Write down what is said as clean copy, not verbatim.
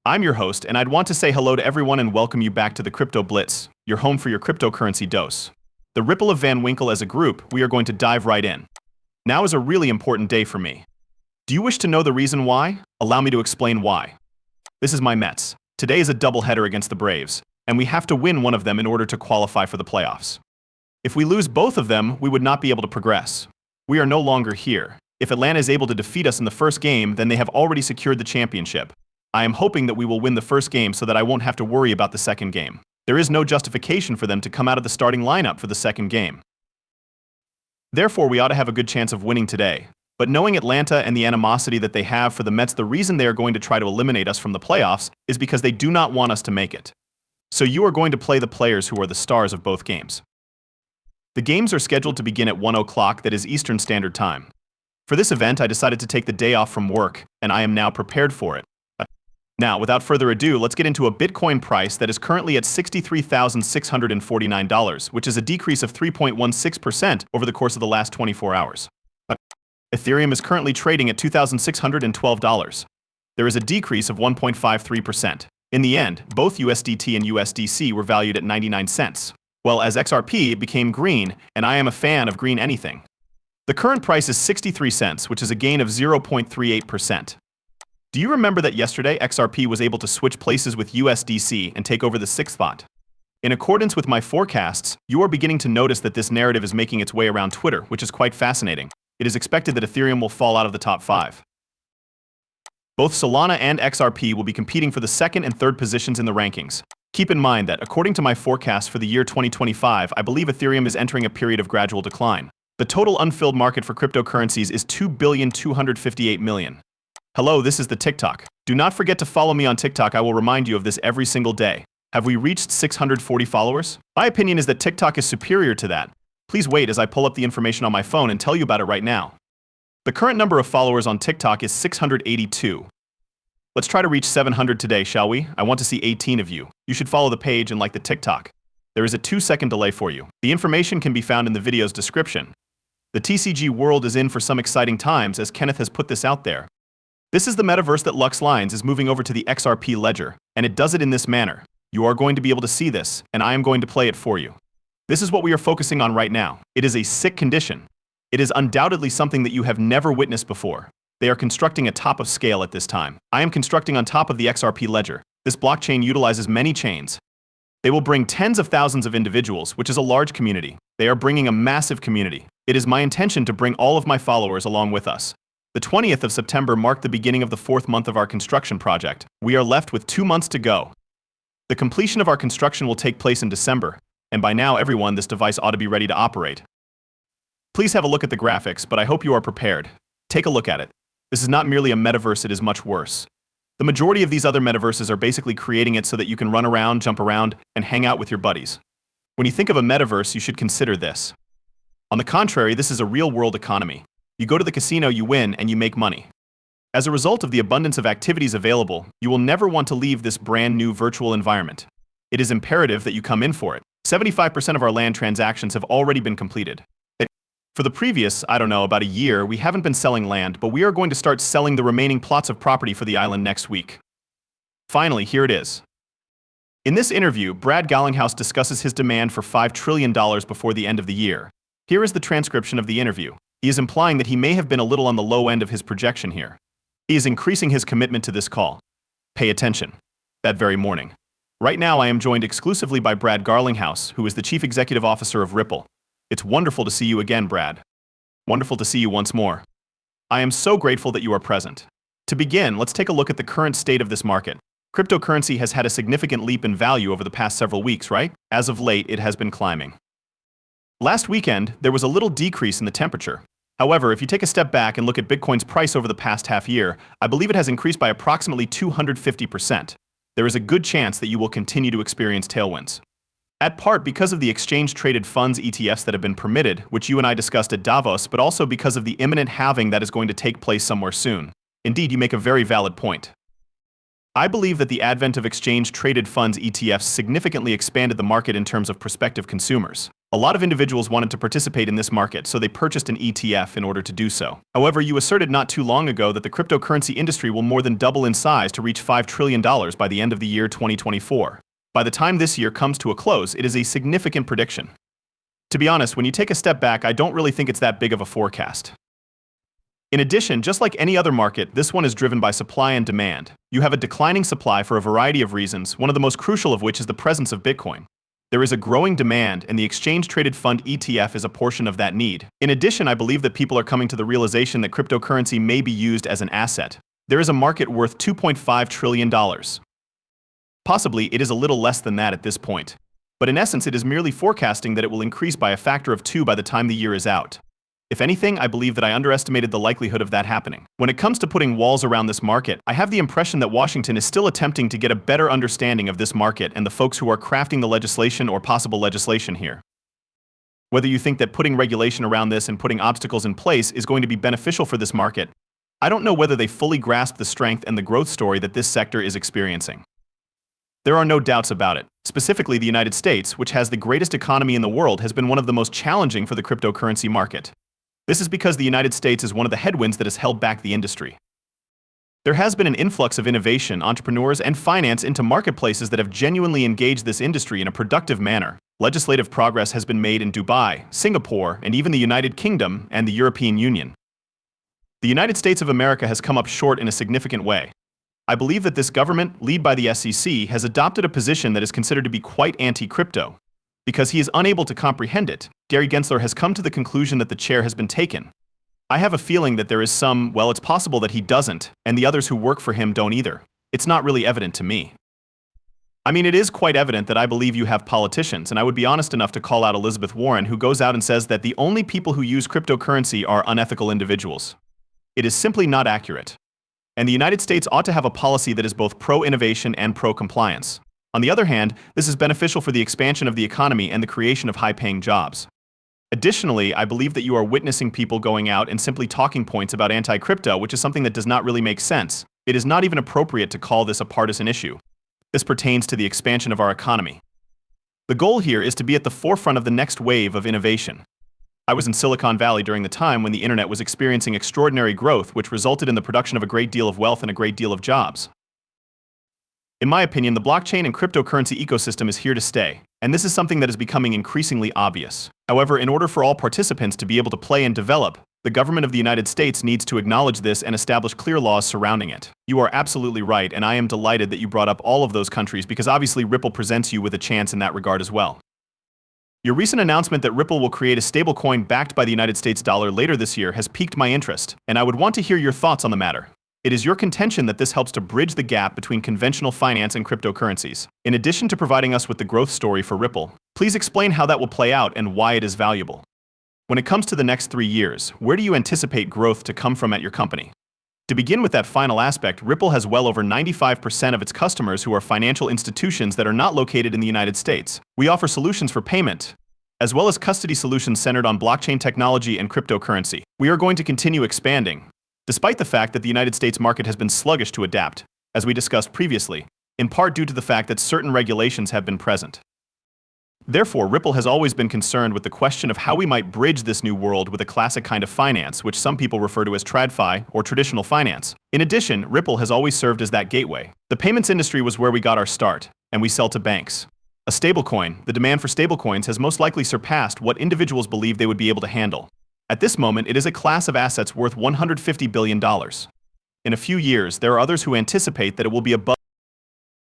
I'm your host, and I'd want to say hello to everyone and welcome you back to the Crypto Blitz, your home for your cryptocurrency dose. The Ripple of Van Winkle as a group, we are going to dive right in. Now is a really important day for me. Do you wish to know the reason why? Allow me to explain why. This is my Mets. Today is a doubleheader against the Braves, and we have to win one of them in order to qualify for the playoffs. If we lose both of them, we would not be able to progress. We are no longer here. If Atlanta is able to defeat us in the first game, then they have already secured the championship. I am hoping that we will win the first game so that I won't have to worry about the second game. There is no justification for them to come out of the starting lineup for the second game. Therefore, we ought to have a good chance of winning today. But knowing Atlanta and the animosity that they have for the Mets, the reason they are going to try to eliminate us from the playoffs is because they do not want us to make it. So you are going to play the players who are the stars of both games. The games are scheduled to begin at 1 o'clock, that is Eastern Standard Time. For this event, I decided to take the day off from work, and I am now prepared for it. Now, without further ado, let's get into a Bitcoin price that is currently at $63,649, which is a decrease of 3.16% over the course of the last 24 hours. Ethereum is currently trading at $2,612. There is a decrease of 1.53%. In the end, both USDT and USDC were valued at 99 cents. Well, as XRP, it became green, and I am a fan of green anything. The current price is 63 cents, which is a gain of 0.38%. Do you remember that yesterday XRP was able to switch places with USDC and take over the 6th spot? In accordance with my forecasts, you are beginning to notice that this narrative is making its way around Twitter, which is quite fascinating. It is expected that Ethereum will fall out of the top 5. Both Solana and XRP will be competing for the second and third positions in the rankings. Keep in mind that, according to my forecast for the year 2025, I believe Ethereum is entering a period of gradual decline. The total unfilled market for cryptocurrencies is 2,258,000,000. Hello, this is the TikTok. Do not forget to follow me on TikTok. I will remind you of this every single day. Have we reached 640 followers? My opinion is that TikTok is superior to that. Please wait as I pull up the information on my phone and tell you about it right now. The current number of followers on TikTok is 682. Let's try to reach 700 today, shall we? I want to see 18 of you. You should follow the page and like the TikTok. There is a 2-second delay for you. The information can be found in the video's description. The TCG world is in for some exciting times, as Kenneth has put this out there. This is the metaverse that Lux Lines is moving over to the XRP ledger, and it does it in this manner. You are going to be able to see this, and I am going to play it for you. This is what we are focusing on right now. It is a sick condition. It is undoubtedly something that you have never witnessed before. They are constructing a top of scale at this time. I am constructing on top of the XRP ledger. This blockchain utilizes many chains. They will bring tens of thousands of individuals, which is a large community. They are bringing a massive community. It is my intention to bring all of my followers along with us. The 20th of September marked the beginning of the 4th month of our construction project. We are left with 2 months to go. The completion of our construction will take place in December, and by now everyone, this device ought to be ready to operate. Please have a look at the graphics, but I hope you are prepared. Take a look at it. This is not merely a metaverse, it is much worse. The majority of these other metaverses are basically creating it so that you can run around, jump around, and hang out with your buddies. When you think of a metaverse, you should consider this. On the contrary, this is a real-world economy. You go to the casino, you win, and you make money. As a result of the abundance of activities available, you will never want to leave this brand new virtual environment. It is imperative that you come in for it. 75% of our land transactions have already been completed. For the previous, about a year, we haven't been selling land, but we are going to start selling the remaining plots of property for the island next week. Finally, here it is. In this interview, Brad Garlinghouse discusses his demand for $5 trillion before the end of the year. Here is the transcription of the interview. He is implying that he may have been a little on the low end of his projection here. He is increasing his commitment to this call. Pay attention. That very morning. Right now, I am joined exclusively by Brad Garlinghouse, who is the Chief Executive Officer of Ripple. It's wonderful to see you again, Brad. Wonderful to see you once more. I am so grateful that you are present. To begin, let's take a look at the current state of this market. Cryptocurrency has had a significant leap in value over the past several weeks, right? As of late, it has been climbing. Last weekend, there was a little decrease in the temperature. However, if you take a step back and look at Bitcoin's price over the past half year, I believe it has increased by approximately 250%. There is a good chance that you will continue to experience tailwinds. At part because of the exchange-traded funds ETFs that have been permitted, which you and I discussed at Davos, but also because of the imminent halving that is going to take place somewhere soon. Indeed, you make a very valid point. I believe that the advent of exchange-traded funds ETFs significantly expanded the market in terms of prospective consumers. A lot of individuals wanted to participate in this market, so they purchased an ETF in order to do so. However, you asserted not too long ago that the cryptocurrency industry will more than double in size to reach $5 trillion by the end of the year 2024. By the time this year comes to a close, it is a significant prediction. To be honest, when you take a step back, I don't really think it's that big of a forecast. In addition, just like any other market, this one is driven by supply and demand. You have a declining supply for a variety of reasons, one of the most crucial of which is the presence of Bitcoin. There is a growing demand, and the exchange-traded fund ETF is a portion of that need. In addition, I believe that people are coming to the realization that cryptocurrency may be used as an asset. There is a market worth $2.5 trillion. Possibly, it is a little less than that at this point. But in essence, it is merely forecasting that it will increase by a factor of 2 by the time the year is out. If anything, I believe that I underestimated the likelihood of that happening. When it comes to putting walls around this market, I have the impression that Washington is still attempting to get a better understanding of this market and the folks who are crafting the legislation or possible legislation here. Whether you think that putting regulation around this and putting obstacles in place is going to be beneficial for this market, I don't know whether they fully grasp the strength and the growth story that this sector is experiencing. There are no doubts about it. Specifically, the United States, which has the greatest economy in the world, has been one of the most challenging for the cryptocurrency market. This is because the United States is one of the headwinds that has held back the industry. There has been an influx of innovation, entrepreneurs, and finance into marketplaces that have genuinely engaged this industry in a productive manner. Legislative progress has been made in Dubai, Singapore, and even the United Kingdom and the European Union. The United States of America has come up short in a significant way. I believe that this government, led by the SEC, has adopted a position that is considered to be quite anti-crypto. Because he is unable to comprehend it, Gary Gensler has come to the conclusion that the chair has been taken. I have a feeling that there is some, well, it's possible that he doesn't, and the others who work for him don't either. It's not really evident to me. I mean, it is quite evident that I believe you have politicians, and I would be honest enough to call out Elizabeth Warren, who goes out and says that the only people who use cryptocurrency are unethical individuals. It is simply not accurate. And the United States ought to have a policy that is both pro-innovation and pro-compliance. On the other hand, this is beneficial for the expansion of the economy and the creation of high-paying jobs. Additionally, I believe that you are witnessing people going out and simply talking points about anti-crypto, which is something that does not really make sense. It is not even appropriate to call this a partisan issue. This pertains to the expansion of our economy. The goal here is to be at the forefront of the next wave of innovation. I was in Silicon Valley during the time when the internet was experiencing extraordinary growth, which resulted in the production of a great deal of wealth and a great deal of jobs. In my opinion, the blockchain and cryptocurrency ecosystem is here to stay, and this is something that is becoming increasingly obvious. However, in order for all participants to be able to play and develop, the government of the United States needs to acknowledge this and establish clear laws surrounding it. You are absolutely right, and I am delighted that you brought up all of those countries because obviously Ripple presents you with a chance in that regard as well. Your recent announcement that Ripple will create a stablecoin backed by the United States dollar later this year has piqued my interest, and I would want to hear your thoughts on the matter. It is your contention that this helps to bridge the gap between conventional finance and cryptocurrencies. In addition to providing us with the growth story for Ripple, please explain how that will play out and why it is valuable. When it comes to the next 3 years, where do you anticipate growth to come from at your company? To begin with that final aspect, Ripple has well over 95% of its customers who are financial institutions that are not located in the United States. We offer solutions for payment, as well as custody solutions centered on blockchain technology and cryptocurrency. We are going to continue expanding, despite the fact that the United States market has been sluggish to adapt, as we discussed previously, in part due to the fact that certain regulations have been present. Therefore, Ripple has always been concerned with the question of how we might bridge this new world with a classic kind of finance, which some people refer to as TradFi or traditional finance. In addition, Ripple has always served as that gateway. The payments industry was where we got our start, and we sell to banks. A stablecoin, the demand for stablecoins has most likely surpassed what individuals believe they would be able to handle. At this moment, it is a class of assets worth $150 billion. In a few years, there are others who anticipate that it will be above